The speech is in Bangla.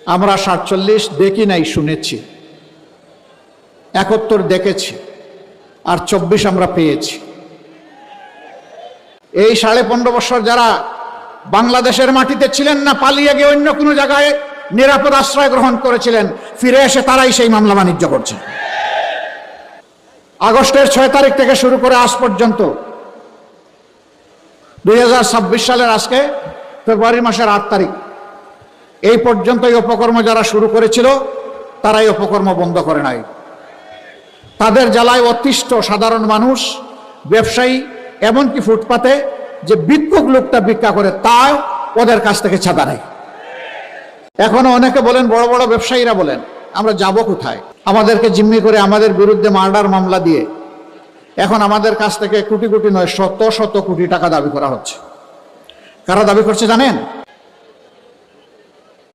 আমরা 47 দেখি নাই, শুনেছি, 71 দেখেছি, আর 24 আমরা পেয়েছি। এই 15.5 বছর যারা বাংলাদেশের মাটিতে ছিলেন না, পালিয়ে গিয়ে অন্য কোনো জায়গায় নিরাপদ আশ্রয় গ্রহণ করেছিলেন, ফিরে এসে তারাই সেই মামলা বাণিজ্য করছে। আগস্টের 6 তারিখ থেকে শুরু করে আজ পর্যন্ত 2026 সালের আজকে ফেব্রুয়ারি মাসের 8 তারিখ এই পর্যন্ত এই অপকর্ম যারা শুরু করেছিল তারাই অপকর্ম বন্ধ করে নাই। তাদের জ্বালায় অতিষ্ঠ সাধারণ মানুষ, ব্যবসায়ী, এমনকি ফুটপাতে যে ভিক্ষুক লোকটা ভিক্ষা করে তাও ওদের কাছ থেকে ছাড়া নেই। এখনো অনেকে বলেন, বড় বড় ব্যবসায়ীরা বলেন, আমরা যাব কোথায়? আমাদেরকে জিম্মি করে আমাদের বিরুদ্ধে মার্ডার মামলা দিয়ে এখন আমাদের কাছ থেকে কোটি কোটি নয়, শত শত কোটি টাকা দাবি করা হচ্ছে। কারা দাবি করছে জানেন?